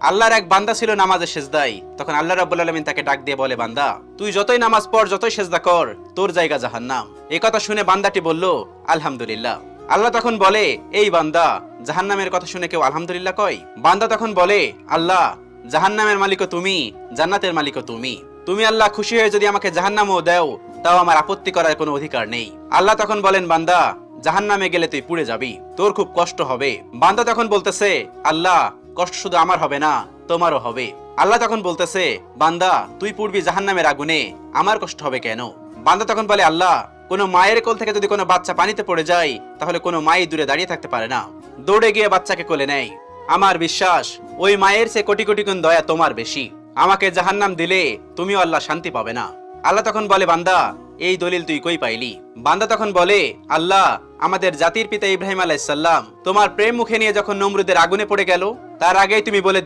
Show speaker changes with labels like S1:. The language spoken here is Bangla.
S1: আল্লাহর এক বান্দা ছিল নামাজে সেজদায়। তখন আল্লাহ রাব্বুল আলামিন তাকে ডাক দিয়ে বলে, বান্দা তুই যতই নামাজ পড়, যতই সেজদা কর, তোর জায়গা জাহান্নাম। এই কথা শুনে বান্দাটি বলল, আলহামদুলিল্লাহ। আল্লাহ তখন বলে, এই বান্দা, জাহান্নামের কথা শুনে কেউ আলহামদুলিল্লাহ কয়? বান্দা তখন বলে, আল্লাহ, জাহান্নামের মালিকও তুমি, জান্নাতের মালিকও তুমি। তুমি আল্লাহ খুশি হয়ে যদি আমাকে জাহান্নামও দাও, তাও আমার আপত্তি করার কোনো অধিকার নেই। আল্লাহ তখন বলেন, বান্দা, জাহান্নামে গেলে তুই পুড়ে যাবি, তোর খুব কষ্ট হবে। বান্দা তখন বলতেছে, আল্লাহ, কষ্ট শুধু আমার হবে না, তোমারও হবে। আল্লাহ তখন বলতেছে, বান্দা, তুই পুড়বি জাহান্নামের আগুনে, আমার কষ্ট হবে কেন? বান্দা তখন বলে, আল্লাহ, কোনো মায়ের কোল থেকে যদি কোনো বাচ্চা পানিতে পড়ে যায়, তাহলে কোনো মাই দূরে দাঁড়িয়ে থাকতে পারে না, দৌড়ে গিয়ে বাচ্চাকে কোলে নেয়। আমার বিশ্বাস, ওই মায়ের চেয়ে কোটি কোটি গুণ দয়া তোমার বেশি। আমাকে জাহান্নাম দিলে তুমিও আল্লাহ শান্তি পাবে না। আল্লাহ তখন বলে, বান্দা, এই দলিল তুই কই পাইলি? বান্দা তখন বলে, আল্লাহ, আমাদের জাতির পিতা ইব্রাহিম আলাইহিস সালাম তোমার প্রেম মুখে নিয়ে যখন নমরুদের আগুনে পড়ে গেল, তার আগেই তুমি বলে